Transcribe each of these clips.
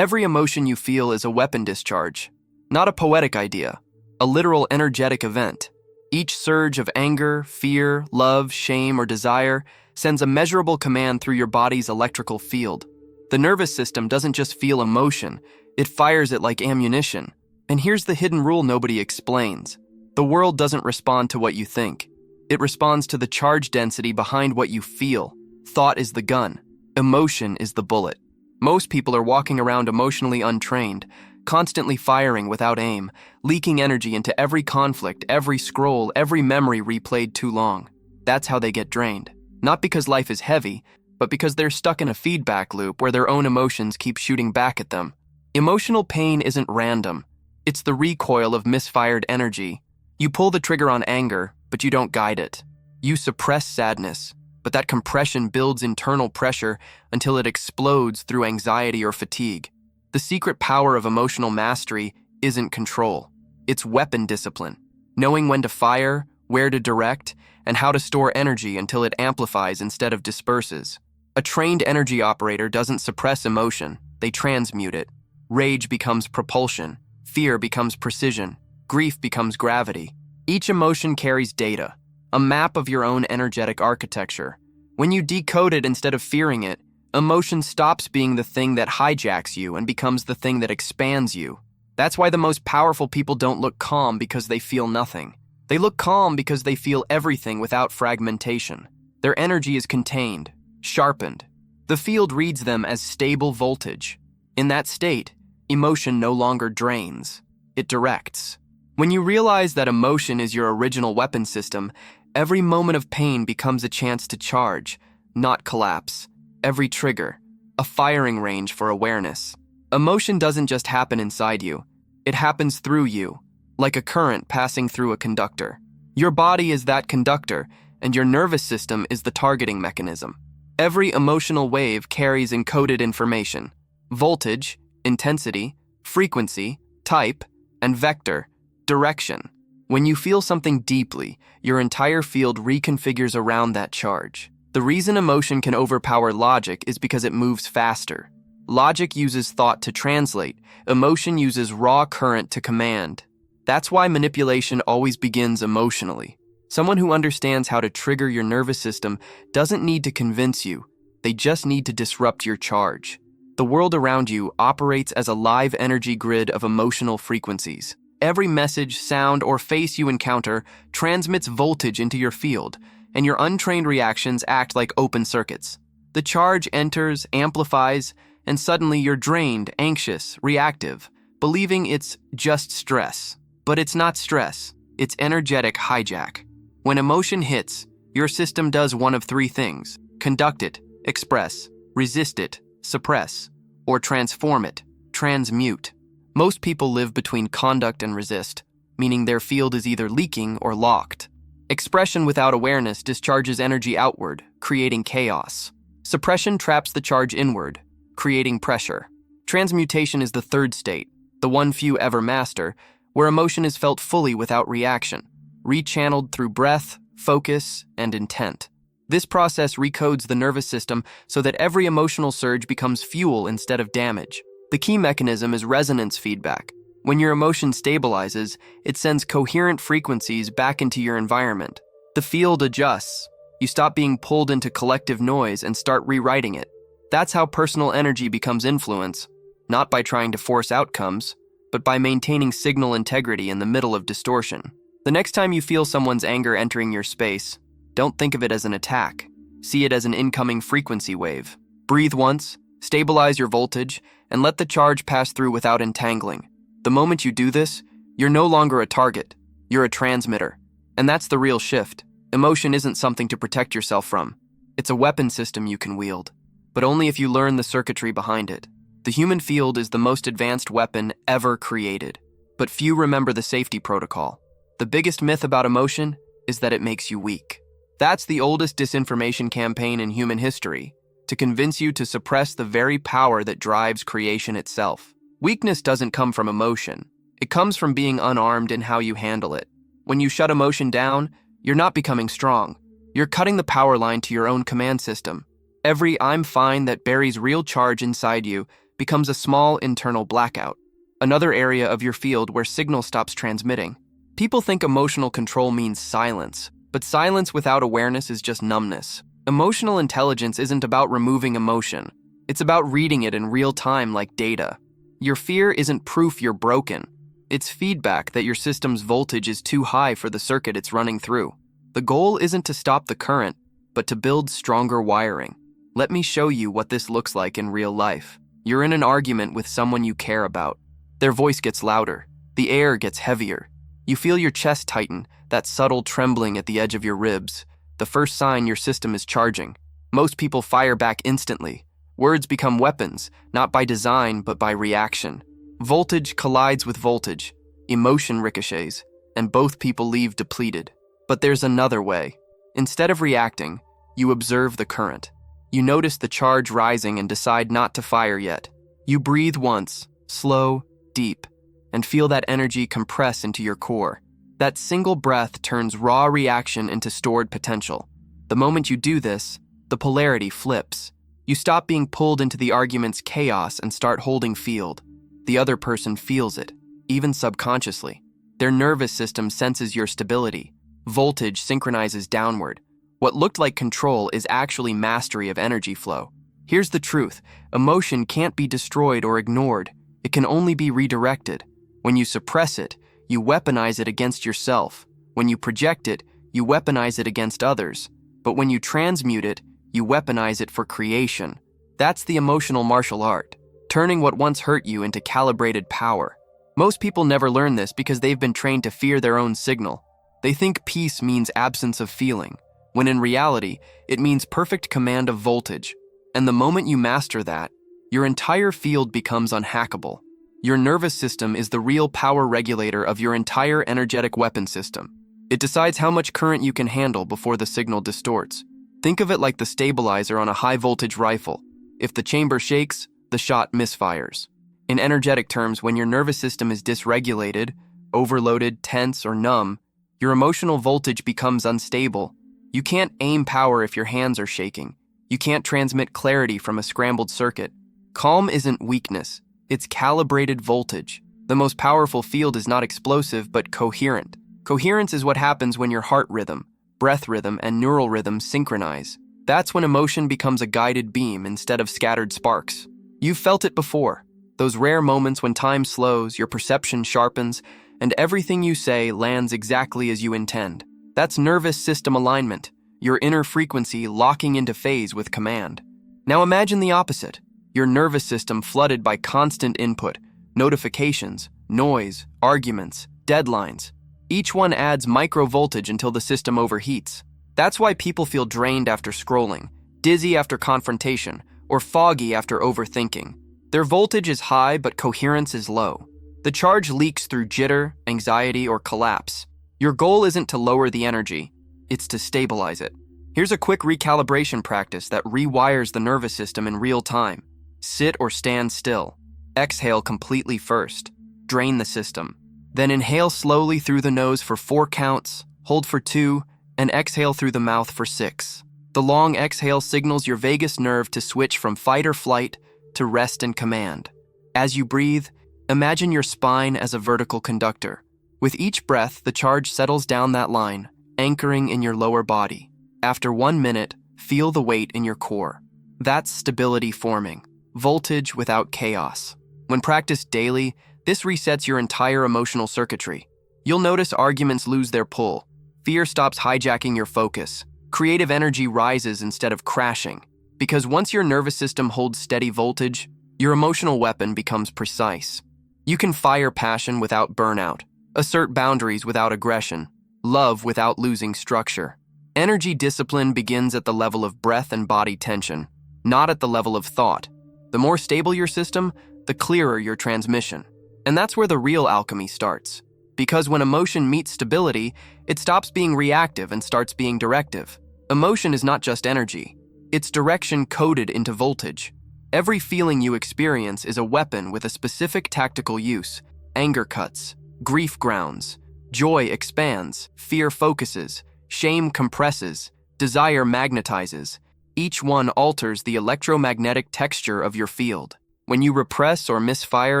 Every emotion you feel is a weapon discharge, not a poetic idea, a literal energetic event. Each surge of anger, fear, love, shame, or desire sends a measurable command through your body's electrical field. The nervous system doesn't just feel emotion, it fires it like ammunition. And here's the hidden rule nobody explains. The world doesn't respond to what you think. It responds to the charge density behind what you feel. Thought is the gun. Emotion is the bullet. Most people are walking around emotionally untrained, constantly firing without aim, leaking energy into every conflict, every scroll, every memory replayed too long. That's how they get drained. Not because life is heavy, but because they're stuck in a feedback loop where their own emotions keep shooting back at them. Emotional pain isn't random. It's the recoil of misfired energy. You pull the trigger on anger, but you don't guide it. You suppress sadness, but that compression builds internal pressure until it explodes through anxiety or fatigue. The secret power of emotional mastery isn't control. It's weapon discipline. Knowing when to fire, where to direct, and how to store energy until it amplifies instead of disperses. A trained energy operator doesn't suppress emotion, they transmute it. Rage becomes propulsion. Fear becomes precision. Grief becomes gravity. Each emotion carries data, a map of your own energetic architecture. When you decode it instead of fearing it, emotion stops being the thing that hijacks you and becomes the thing that expands you. That's why the most powerful people don't look calm because they feel nothing. They look calm because they feel everything without fragmentation. Their energy is contained, sharpened. The field reads them as stable voltage. In that state, emotion no longer drains, it directs. When you realize that emotion is your original weapon system, every moment of pain becomes a chance to charge, not collapse. Every trigger, a firing range for awareness. Emotion doesn't just happen inside you, it happens through you, like a current passing through a conductor. Your body is that conductor, and your nervous system is the targeting mechanism. Every emotional wave carries encoded information: voltage, intensity, frequency, type, and vector, direction. When you feel something deeply, your entire field reconfigures around that charge. The reason emotion can overpower logic is because it moves faster. Logic uses thought to translate, emotion uses raw current to command. That's why manipulation always begins emotionally. Someone who understands how to trigger your nervous system doesn't need to convince you, they just need to disrupt your charge. The world around you operates as a live energy grid of emotional frequencies. Every message, sound, or face you encounter transmits voltage into your field, and your untrained reactions act like open circuits. The charge enters, amplifies, and suddenly you're drained, anxious, reactive, believing it's just stress. But it's not stress, it's energetic hijack. When emotion hits, your system does one of three things: conduct it, express, resist it, suppress, or transform it, transmute. Most people live between conduct and resist, meaning their field is either leaking or locked. Expression without awareness discharges energy outward, creating chaos. Suppression traps the charge inward, creating pressure. Transmutation is the third state, the one few ever master, where emotion is felt fully without reaction, rechanneled through breath, focus, and intent. This process recodes the nervous system so that every emotional surge becomes fuel instead of damage. The key mechanism is resonance feedback. When your emotion stabilizes, it sends coherent frequencies back into your environment. The field adjusts. You stop being pulled into collective noise and start rewriting it. That's how personal energy becomes influence, not by trying to force outcomes, but by maintaining signal integrity in the middle of distortion. The next time you feel someone's anger entering your space, don't think of it as an attack. See it as an incoming frequency wave. Breathe once, stabilize your voltage, and let the charge pass through without entangling. The moment you do this, you're no longer a target, you're a transmitter. And that's the real shift. Emotion isn't something to protect yourself from. It's a weapon system you can wield, but only if you learn the circuitry behind it. The human field is the most advanced weapon ever created, but few remember the safety protocol. The biggest myth about emotion is that it makes you weak. That's the oldest disinformation campaign in human history, to convince you to suppress the very power that drives creation itself. Weakness doesn't come from emotion. It comes from being unarmed in how you handle it. When you shut emotion down, you're not becoming strong. You're cutting the power line to your own command system. Every "I'm fine" that buries real charge inside you becomes a small internal blackout, another area of your field where signal stops transmitting. People think emotional control means silence, but silence without awareness is just numbness. Emotional intelligence isn't about removing emotion. It's about reading it in real time like data. Your fear isn't proof you're broken. It's feedback that your system's voltage is too high for the circuit it's running through. The goal isn't to stop the current, but to build stronger wiring. Let me show you what this looks like in real life. You're in an argument with someone you care about. Their voice gets louder. The air gets heavier. You feel your chest tighten, that subtle trembling at the edge of your ribs, the first sign your system is charging. Most people fire back instantly. Words become weapons, not by design, but by reaction. Voltage collides with voltage, emotion ricochets, and both people leave depleted. But there's another way. Instead of reacting, you observe the current. You notice the charge rising and decide not to fire yet. You breathe once, slow, deep, and feel that energy compress into your core. That single breath turns raw reaction into stored potential. The moment you do this, the polarity flips. You stop being pulled into the argument's chaos and start holding field. The other person feels it, even subconsciously. Their nervous system senses your stability. Voltage synchronizes downward. What looked like control is actually mastery of energy flow. Here's the truth. Emotion can't be destroyed or ignored. It can only be redirected. When you suppress it, you weaponize it against yourself. When you project it, you weaponize it against others. But when you transmute it, you weaponize it for creation. That's the emotional martial art, turning what once hurt you into calibrated power. Most people never learn this because they've been trained to fear their own signal. They think peace means absence of feeling, when in reality, it means perfect command of voltage. And the moment you master that, your entire field becomes unhackable. Your nervous system is the real power regulator of your entire energetic weapon system. It decides how much current you can handle before the signal distorts. Think of it like the stabilizer on a high-voltage rifle. If the chamber shakes, the shot misfires. In energetic terms, when your nervous system is dysregulated, overloaded, tense, or numb, your emotional voltage becomes unstable. You can't aim power if your hands are shaking. You can't transmit clarity from a scrambled circuit. Calm isn't weakness. It's calibrated voltage. The most powerful field is not explosive, but coherent. Coherence is what happens when your heart rhythm, breath rhythm, and neural rhythm synchronize. That's when emotion becomes a guided beam instead of scattered sparks. You've felt it before. Those rare moments when time slows, your perception sharpens, and everything you say lands exactly as you intend. That's nervous system alignment, your inner frequency locking into phase with command. Now imagine the opposite. Your nervous system flooded by constant input, notifications, noise, arguments, deadlines. Each one adds micro-voltage until the system overheats. That's why people feel drained after scrolling, dizzy after confrontation, or foggy after overthinking. Their voltage is high, but coherence is low. The charge leaks through jitter, anxiety, or collapse. Your goal isn't to lower the energy, it's to stabilize it. Here's a quick recalibration practice that rewires the nervous system in real time. Sit or stand still. Exhale completely first. Drain the system. Then inhale slowly through the nose for 4 counts, hold for 2, and exhale through the mouth for 6. The long exhale signals your vagus nerve to switch from fight or flight to rest and command. As you breathe, imagine your spine as a vertical conductor. With each breath, the charge settles down that line, anchoring in your lower body. After 1 minute, feel the weight in your core. That's stability forming. Voltage without chaos. When practiced daily, this resets your entire emotional circuitry. You'll notice arguments lose their pull. Fear stops hijacking your focus. Creative energy rises instead of crashing. Because once your nervous system holds steady voltage, your emotional weapon becomes precise. You can fire passion without burnout, assert boundaries without aggression, love without losing structure. Energy discipline begins at the level of breath and body tension, not at the level of thought. The more stable your system, the clearer your transmission. And that's where the real alchemy starts. Because when emotion meets stability, it stops being reactive and starts being directive. Emotion is not just energy. It's direction coded into voltage. Every feeling you experience is a weapon with a specific tactical use. Anger cuts, grief grounds, joy expands, fear focuses, shame compresses, desire magnetizes. Each one alters the electromagnetic texture of your field. When you repress or misfire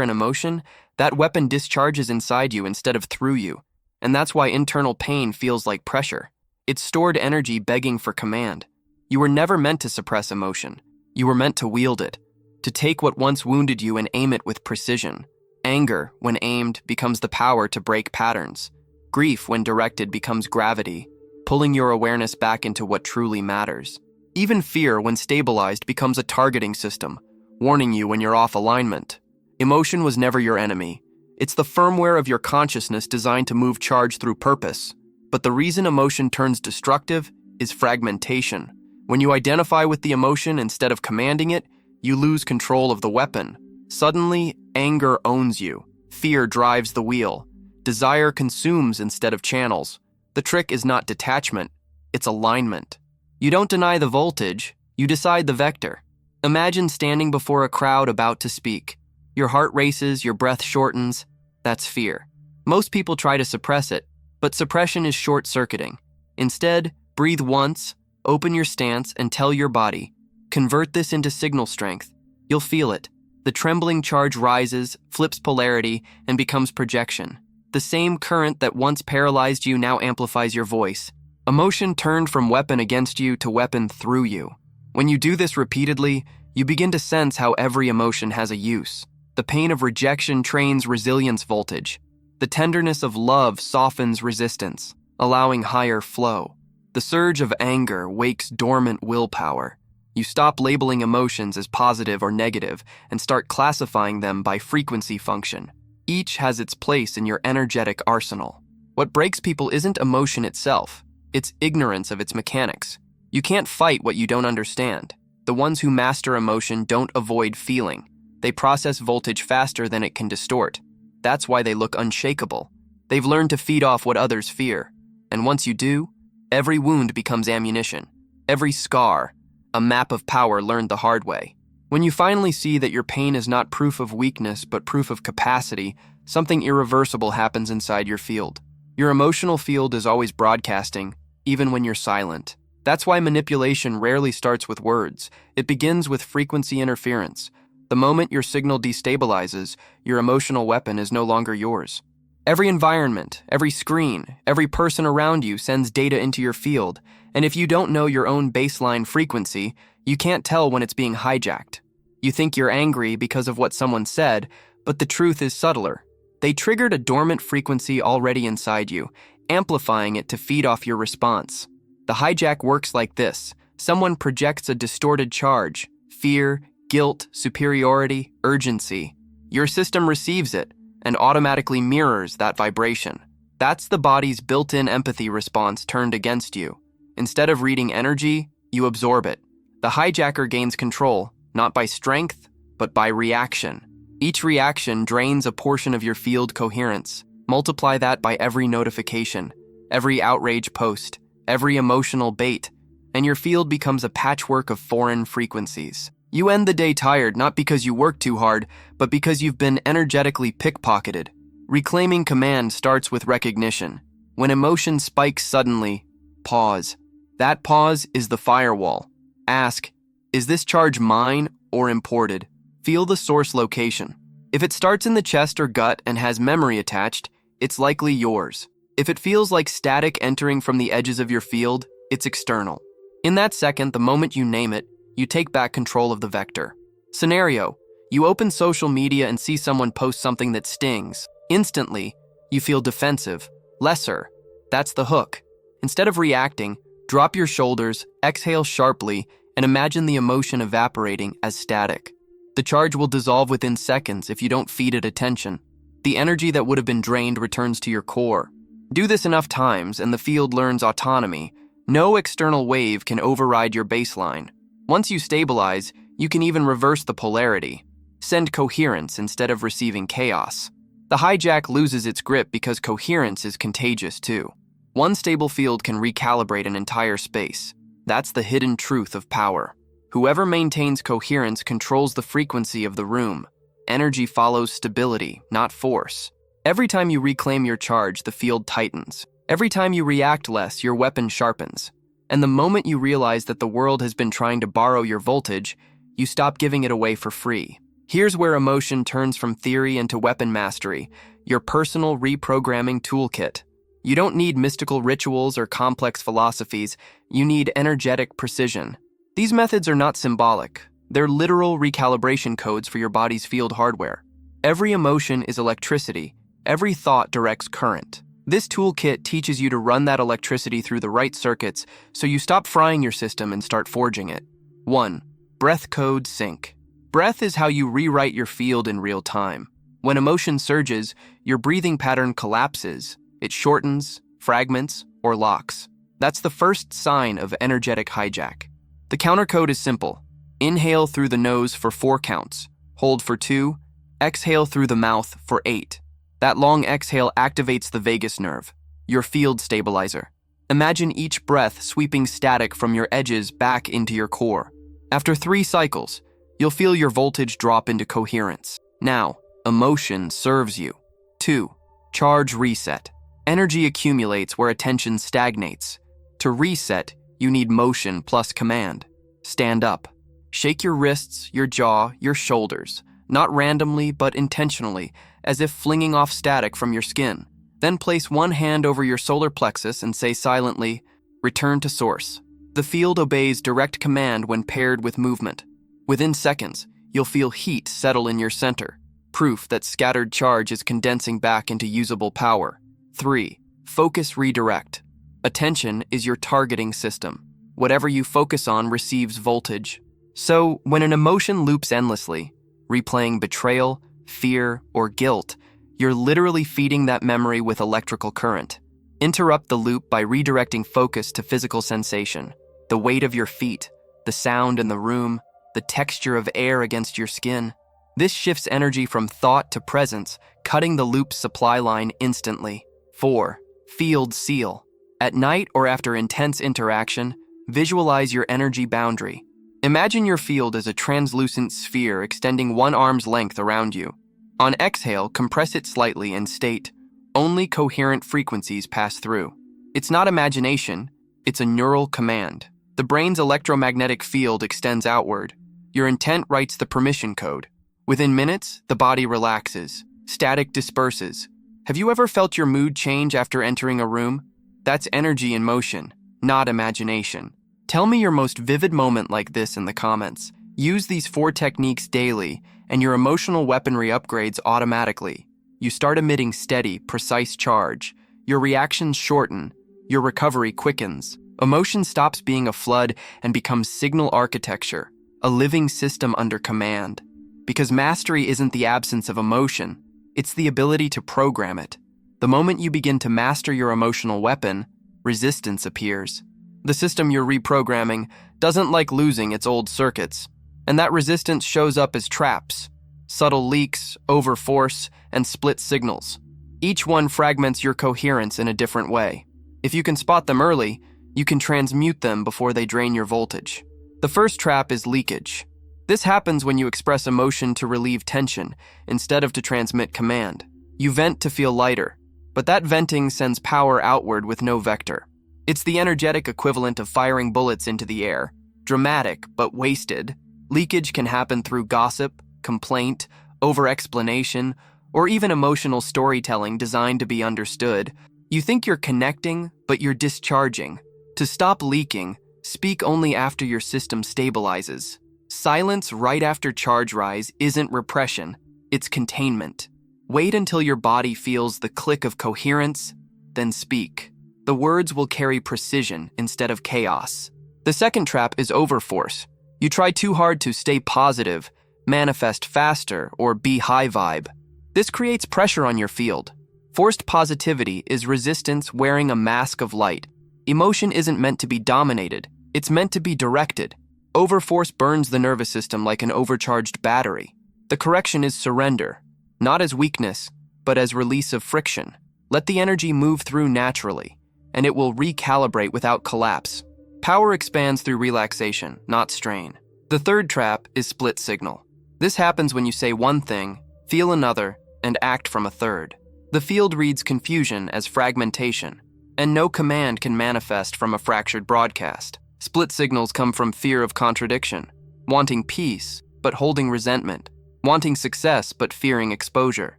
an emotion, that weapon discharges inside you instead of through you, and that's why internal pain feels like pressure. It's stored energy begging for command. You were never meant to suppress emotion. You were meant to wield it, to take what once wounded you and aim it with precision. Anger, when aimed, becomes the power to break patterns. Grief, when directed, becomes gravity, pulling your awareness back into what truly matters. Even fear, when stabilized, becomes a targeting system, warning you when you're off alignment. Emotion was never your enemy. It's the firmware of your consciousness designed to move charge through purpose. But the reason emotion turns destructive is fragmentation. When you identify with the emotion instead of commanding it, you lose control of the weapon. Suddenly, anger owns you. Fear drives the wheel. Desire consumes instead of channels. The trick is not detachment, it's alignment. You don't deny the voltage, you decide the vector. Imagine standing before a crowd about to speak. Your heart races, your breath shortens. That's fear. Most people try to suppress it, but suppression is short-circuiting. Instead, breathe once, open your stance, and tell your body, convert this into signal strength. You'll feel it. The trembling charge rises, flips polarity, and becomes projection. The same current that once paralyzed you now amplifies your voice. Emotion turned from weapon against you to weapon through you. When you do this repeatedly, you begin to sense how every emotion has a use. The pain of rejection trains resilience voltage. The tenderness of love softens resistance, allowing higher flow. The surge of anger wakes dormant willpower. You stop labeling emotions as positive or negative and start classifying them by frequency function. Each has its place in your energetic arsenal. What breaks people isn't emotion itself, it's ignorance of its mechanics. You can't fight what you don't understand. The ones who master emotion don't avoid feeling. They process voltage faster than it can distort. That's why they look unshakable. They've learned to feed off what others fear. And once you do, every wound becomes ammunition. Every scar, a map of power learned the hard way. When you finally see that your pain is not proof of weakness but proof of capacity, something irreversible happens inside your field. Your emotional field is always broadcasting, even when you're silent. That's why manipulation rarely starts with words. It begins with frequency interference. The moment your signal destabilizes, your emotional weapon is no longer yours. Every environment, every screen, every person around you sends data into your field, and if you don't know your own baseline frequency, you can't tell when it's being hijacked. You think you're angry because of what someone said, but the truth is subtler. They triggered a dormant frequency already inside you, amplifying it to feed off your response. The hijack works like this. Someone projects a distorted charge, fear, guilt, superiority, urgency. Your system receives it and automatically mirrors that vibration. That's the body's built-in empathy response turned against you. Instead of reading energy, you absorb it. The hijacker gains control, not by strength, but by reaction. Each reaction drains a portion of your field coherence. Multiply that by every notification, every outrage post, every emotional bait, and your field becomes a patchwork of foreign frequencies. You end the day tired not because you worked too hard, but because you've been energetically pickpocketed. Reclaiming command starts with recognition. When emotion spikes suddenly, pause. That pause is the firewall. Ask, is this charge mine or imported? Feel the source location. If it starts in the chest or gut and has memory attached, it's likely yours. If it feels like static entering from the edges of your field, it's external. In that second, the moment you name it, you take back control of the vector. Scenario: you open social media and see someone post something that stings. Instantly, you feel defensive, lesser. That's the hook. Instead of reacting, drop your shoulders, exhale sharply, and imagine the emotion evaporating as static. The charge will dissolve within seconds if you don't feed it attention. The energy that would have been drained returns to your core. Do this enough times and the field learns autonomy. No external wave can override your baseline. Once you stabilize, you can even reverse the polarity. Send coherence instead of receiving chaos. The hijack loses its grip because coherence is contagious too. One stable field can recalibrate an entire space. That's the hidden truth of power. Whoever maintains coherence controls the frequency of the room. Energy follows stability, not force. Every time you reclaim your charge, the field tightens. Every time you react less, your weapon sharpens. And the moment you realize that the world has been trying to borrow your voltage, you stop giving it away for free. Here's where emotion turns from theory into weapon mastery, your personal reprogramming toolkit. You don't need mystical rituals or complex philosophies, you need energetic precision. These methods are not symbolic, they're literal recalibration codes for your body's field hardware. Every emotion is electricity, every thought directs current. This toolkit teaches you to run that electricity through the right circuits so you stop frying your system and start forging it. 1. Breath code sync. Breath is how you rewrite your field in real time. When emotion surges, your breathing pattern collapses. It shortens, fragments, or locks. That's the first sign of energetic hijack. The counter code is simple. Inhale through the nose for 4 counts. Hold for 2. Exhale through the mouth for 8. That long exhale activates the vagus nerve, your field stabilizer. Imagine each breath sweeping static from your edges back into your core. After 3 cycles, you'll feel your voltage drop into coherence. Now, emotion serves you. 2. Charge reset. Energy accumulates where attention stagnates. To reset, you need motion plus command. Stand up. Shake your wrists, your jaw, your shoulders, not randomly but intentionally, as if flinging off static from your skin. Then place one hand over your solar plexus and say silently, "Return to source." The field obeys direct command when paired with movement. Within seconds, you'll feel heat settle in your center, proof that scattered charge is condensing back into usable power. 3. Focus redirect. Attention is your targeting system. Whatever you focus on receives voltage. So, when an emotion loops endlessly, replaying betrayal, fear, or guilt, you're literally feeding that memory with electrical current. Interrupt the loop by redirecting focus to physical sensation. The weight of your feet, the sound in the room, the texture of air against your skin. This shifts energy from thought to presence, cutting the loop's supply line instantly. 4. Field seal. At night or after intense interaction, visualize your energy boundary. Imagine your field as a translucent sphere extending 1 arm's length around you. On exhale, compress it slightly and state, "Only coherent frequencies pass through." It's not imagination, it's a neural command. The brain's electromagnetic field extends outward. Your intent writes the permission code. Within minutes, the body relaxes. Static disperses. Have you ever felt your mood change after entering a room? That's energy in motion, not imagination. Tell me your most vivid moment like this in the comments. Use these 4 techniques daily, and your emotional weaponry upgrades automatically. You start emitting steady, precise charge. Your reactions shorten. Your recovery quickens. Emotion stops being a flood and becomes signal architecture, a living system under command. Because mastery isn't the absence of emotion, it's the ability to program it. The moment you begin to master your emotional weapon, resistance appears. The system you're reprogramming doesn't like losing its old circuits, and that resistance shows up as traps, subtle leaks, overforce, and split signals. Each one fragments your coherence in a different way. If you can spot them early, you can transmute them before they drain your voltage. The first trap is leakage. This happens when you express emotion to relieve tension instead of to transmit command. You vent to feel lighter, but that venting sends power outward with no vector. It's the energetic equivalent of firing bullets into the air. Dramatic, but wasted. Leakage can happen through gossip, complaint, over-explanation, or even emotional storytelling designed to be understood. You think you're connecting, but you're discharging. To stop leaking, speak only after your system stabilizes. Silence right after charge rise isn't repression, it's containment. Wait until your body feels the click of coherence, then speak. The words will carry precision instead of chaos. The second trap is overforce. You try too hard to stay positive, manifest faster, or be high vibe. This creates pressure on your field. Forced positivity is resistance wearing a mask of light. Emotion isn't meant to be dominated, it's meant to be directed. Overforce burns the nervous system like an overcharged battery. The correction is surrender, not as weakness, but as release of friction. Let the energy move through naturally, and it will recalibrate without collapse. Power expands through relaxation, not strain. The third trap is split signal. This happens when you say one thing, feel another, and act from a third. The field reads confusion as fragmentation, and no command can manifest from a fractured broadcast. Split signals come from fear of contradiction, wanting peace, but holding resentment, wanting success but fearing exposure.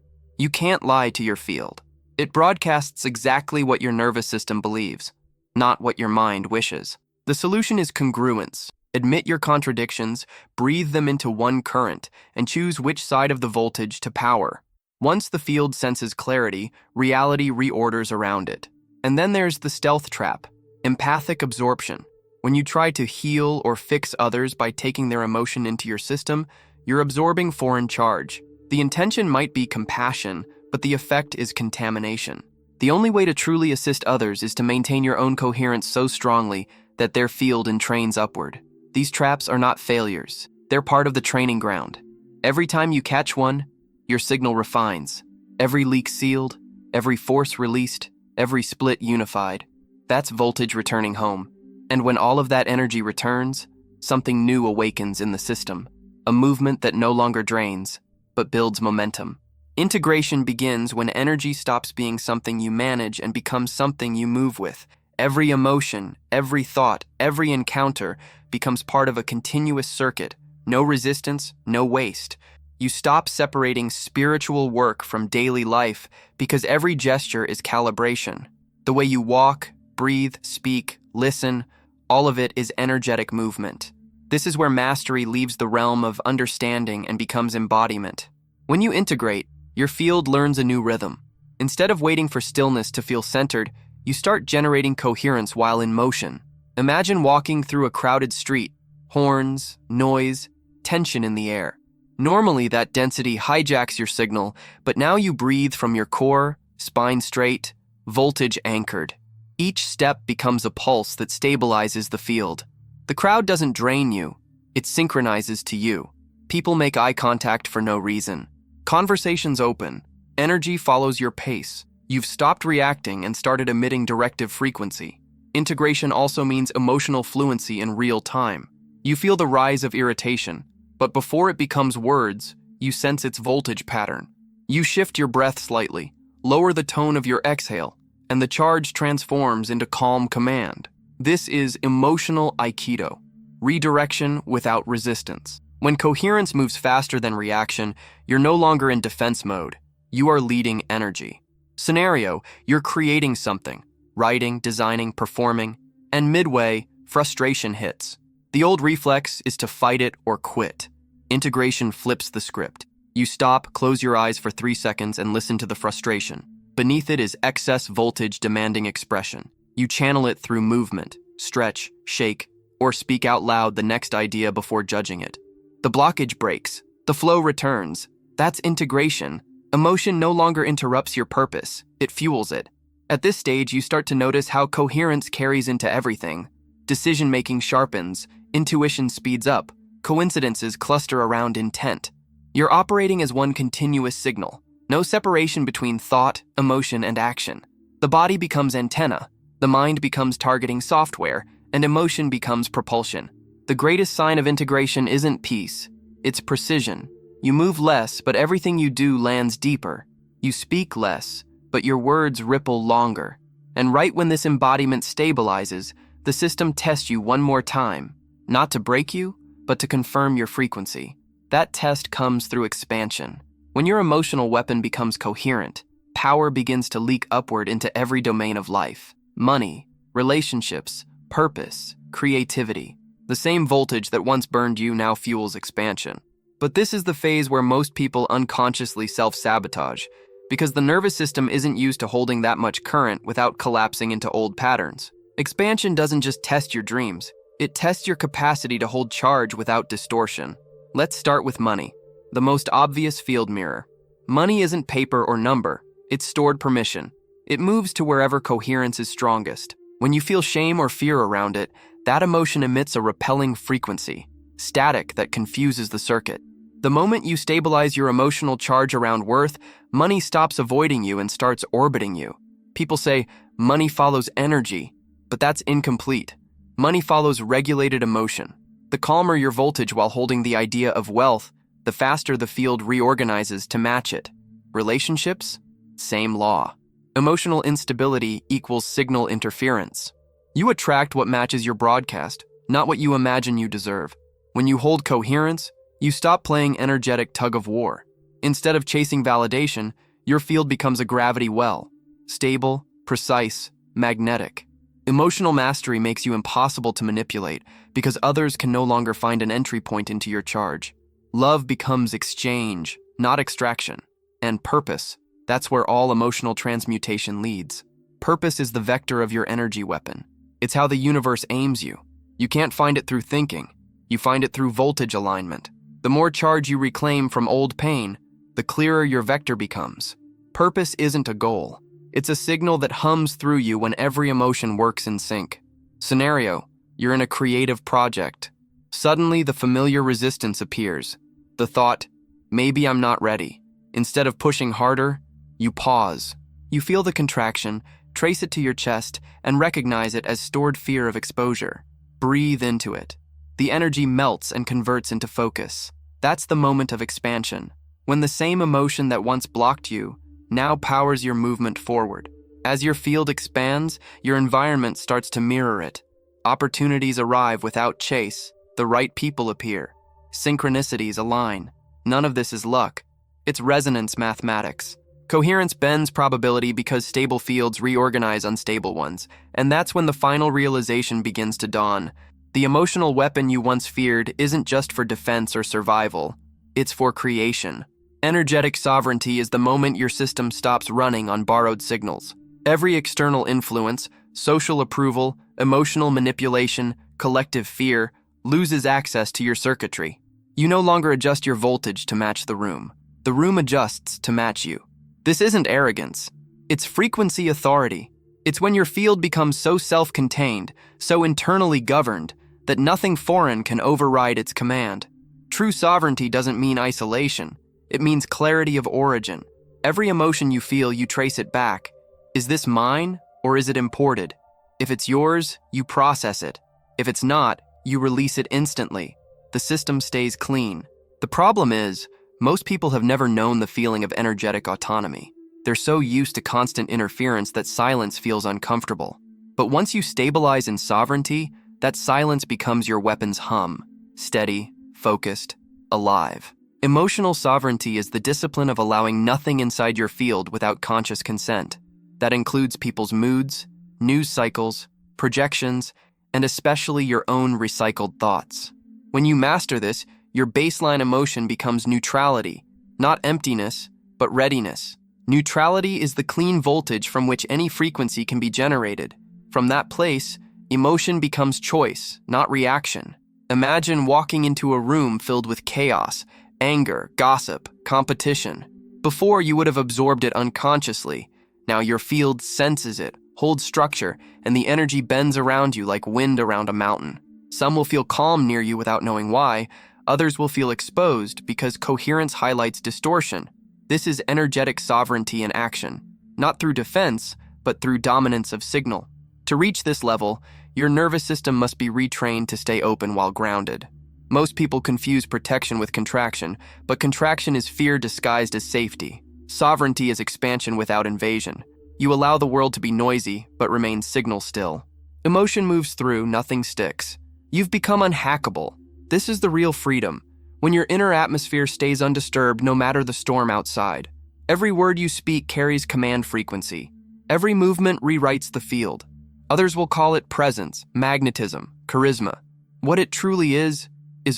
You can't lie to your field. It broadcasts exactly what your nervous system believes, not what your mind wishes. The solution is congruence. Admit your contradictions, breathe them into one current, and choose which side of the voltage to power. Once the field senses clarity, reality reorders around it. And then there's the stealth trap, empathic absorption. When you try to heal or fix others by taking their emotion into your system, you're absorbing foreign charge. The intention might be compassion, but the effect is contamination. The only way to truly assist others is to maintain your own coherence so strongly that their field entrains upward. These traps are not failures. They're part of the training ground. Every time you catch one, your signal refines. Every leak sealed, every force released, every split unified. That's voltage returning home. And when all of that energy returns, something new awakens in the system. A movement that no longer drains, but builds momentum. Integration begins when energy stops being something you manage and becomes something you move with. Every emotion, every thought, every encounter becomes part of a continuous circuit. No resistance, no waste. You stop separating spiritual work from daily life because every gesture is calibration. The way you walk, breathe, speak, listen, all of it is energetic movement. This is where mastery leaves the realm of understanding and becomes embodiment. When you integrate, your field learns a new rhythm. Instead of waiting for stillness to feel centered, you start generating coherence while in motion. Imagine walking through a crowded street, horns, noise, tension in the air. Normally, that density hijacks your signal, but now you breathe from your core, spine straight, voltage anchored. Each step becomes a pulse that stabilizes the field. The crowd doesn't drain you, it synchronizes to you. People make eye contact for no reason. Conversations open. Energy follows your pace. You've stopped reacting and started emitting directive frequency. Integration also means emotional fluency in real time. You feel the rise of irritation, but before it becomes words, you sense its voltage pattern. You shift your breath slightly, lower the tone of your exhale, and the charge transforms into calm command. This is emotional Aikido, redirection without resistance. When coherence moves faster than reaction, you're no longer in defense mode. You are leading energy. Scenario, you're creating something, writing, designing, performing, and midway, frustration hits. The old reflex is to fight it or quit. Integration flips the script. You stop, close your eyes for 3 seconds, and listen to the frustration. Beneath it is excess voltage demanding expression. You channel it through movement, stretch, shake, or speak out loud the next idea before judging it. The blockage breaks. The flow returns. That's integration. Emotion no longer interrupts your purpose. It fuels it. At this stage, you start to notice how coherence carries into everything. Decision-making sharpens. Intuition speeds up. Coincidences cluster around intent. You're operating as one continuous signal. No separation between thought, emotion, and action. The body becomes antenna. The mind becomes targeting software, and emotion becomes propulsion. The greatest sign of integration isn't peace, it's precision. You move less, but everything you do lands deeper. You speak less, but your words ripple longer. And right when this embodiment stabilizes, the system tests you one more time, not to break you, but to confirm your frequency. That test comes through expansion. When your emotional weapon becomes coherent, power begins to leak upward into every domain of life. Money, relationships, purpose, creativity. The same voltage that once burned you now fuels expansion. But this is the phase where most people unconsciously self-sabotage, because the nervous system isn't used to holding that much current without collapsing into old patterns. Expansion doesn't just test your dreams, it tests your capacity to hold charge without distortion. Let's start with money, the most obvious field mirror. Money isn't paper or number, it's stored permission. It moves to wherever coherence is strongest. When you feel shame or fear around it, that emotion emits a repelling frequency, static that confuses the circuit. The moment you stabilize your emotional charge around worth, money stops avoiding you and starts orbiting you. People say, money follows energy, but that's incomplete. Money follows regulated emotion. The calmer your voltage while holding the idea of wealth, the faster the field reorganizes to match it. Relationships? Same law. Emotional instability equals signal interference. You attract what matches your broadcast, not what you imagine you deserve. When you hold coherence, You stop playing energetic tug of war. Instead of chasing validation, your field becomes a gravity well, stable, precise, magnetic. Emotional mastery makes you impossible to manipulate because others can no longer find an entry point into your charge. Love becomes exchange, not extraction. And purpose, that's where all emotional transmutation leads. Purpose is the vector of your energy weapon. It's how the universe aims you. You can't find it through thinking. You find it through voltage alignment. The more charge you reclaim from old pain, the clearer your vector becomes. Purpose isn't a goal. It's a signal that hums through you when every emotion works in sync. Scenario: you're in a creative project. Suddenly, the familiar resistance appears. The thought, maybe I'm not ready. Instead of pushing harder, you pause. You feel the contraction, trace it to your chest, and recognize it as stored fear of exposure. Breathe into it. The energy melts and converts into focus. That's the moment of expansion, when the same emotion that once blocked you now powers your movement forward. As your field expands, your environment starts to mirror it. Opportunities arrive without chase. The right people appear. Synchronicities align. None of this is luck. It's resonance mathematics. Coherence bends probability because stable fields reorganize unstable ones, and that's when the final realization begins to dawn. The emotional weapon you once feared isn't just for defense or survival. It's for creation. Energetic sovereignty is the moment your system stops running on borrowed signals. Every external influence, social approval, emotional manipulation, collective fear, loses access to your circuitry. You no longer adjust your voltage to match the room. The room adjusts to match you. This isn't arrogance. It's frequency authority. It's when your field becomes so self-contained, so internally governed, that nothing foreign can override its command. True sovereignty doesn't mean isolation. It means clarity of origin. Every emotion you feel, you trace it back. Is this mine, or is it imported? If it's yours, you process it. If it's not, you release it instantly. The system stays clean. The problem is, most people have never known the feeling of energetic autonomy. They're so used to constant interference that silence feels uncomfortable. But once you stabilize in sovereignty, that silence becomes your weapon's hum, steady, focused, alive. Emotional sovereignty is the discipline of allowing nothing inside your field without conscious consent. That includes people's moods, news cycles, projections, and especially your own recycled thoughts. When you master this, your baseline emotion becomes neutrality, not emptiness, but readiness. Neutrality is the clean voltage from which any frequency can be generated. From that place, emotion becomes choice, not reaction. Imagine walking into a room filled with chaos, anger, gossip, competition. Before, you would have absorbed it unconsciously. Now your field senses it, holds structure, and the energy bends around you like wind around a mountain. Some will feel calm near you without knowing why. Others will feel exposed because coherence highlights distortion. This is energetic sovereignty in action, not through defense, but through dominance of signal. To reach this level, your nervous system must be retrained to stay open while grounded. Most people confuse protection with contraction, but contraction is fear disguised as safety. Sovereignty is expansion without invasion. You allow the world to be noisy, but remain signal still. Emotion moves through, nothing sticks. You've become unhackable. This is the real freedom, when your inner atmosphere stays undisturbed no matter the storm outside. Every word you speak carries command frequency. Every movement rewrites the field. Others will call it presence, magnetism, charisma. What it truly is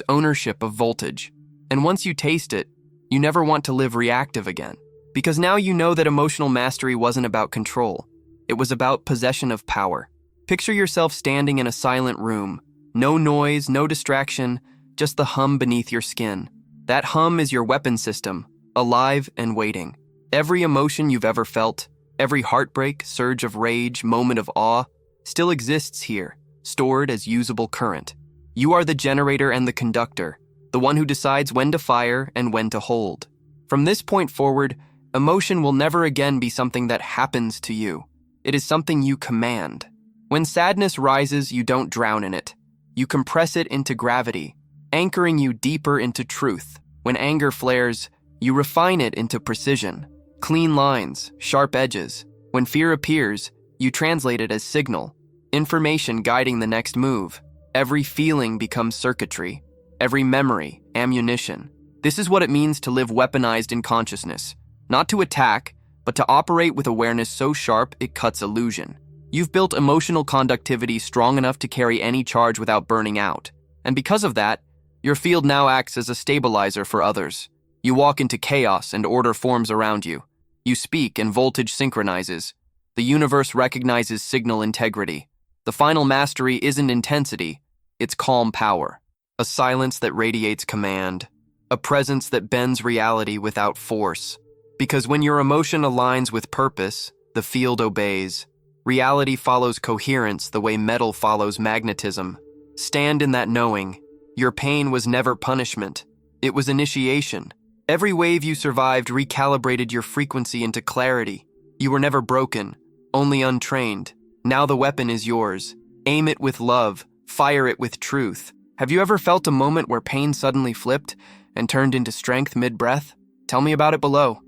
ownership of voltage. And once you taste it, you never want to live reactive again. Because now you know that emotional mastery wasn't about control. It was about possession of power. Picture yourself standing in a silent room. No noise, no distraction, just the hum beneath your skin. That hum is your weapon system, alive and waiting. Every emotion you've ever felt, every heartbreak, surge of rage, moment of awe, still exists here, stored as usable current. You are the generator and the conductor, the one who decides when to fire and when to hold. From this point forward, emotion will never again be something that happens to you. It is something you command. When sadness rises, you don't drown in it. You compress it into gravity, anchoring you deeper into truth. When anger flares, you refine it into precision. Clean lines, sharp edges. When fear appears, you translate it as signal, information guiding the next move. Every feeling becomes circuitry. every memory, ammunition. This is what it means to live weaponized in consciousness. Not to attack, but to operate with awareness so sharp it cuts illusion. You've built emotional conductivity strong enough to carry any charge without burning out. And because of that, your field now acts as a stabilizer for others. You walk into chaos and order forms around you. You speak and voltage synchronizes. The universe recognizes signal integrity. The final mastery isn't intensity, it's calm power. A silence that radiates command. A presence that bends reality without force. Because when your emotion aligns with purpose, the field obeys. Reality follows coherence the way metal follows magnetism. Stand in that knowing. Your pain was never punishment. It was initiation. Every wave you survived recalibrated your frequency into clarity. You were never broken, only untrained. Now the weapon is yours. Aim it with love. Fire it with truth. Have you ever felt a moment where pain suddenly flipped and turned into strength mid-breath? Tell me about it below.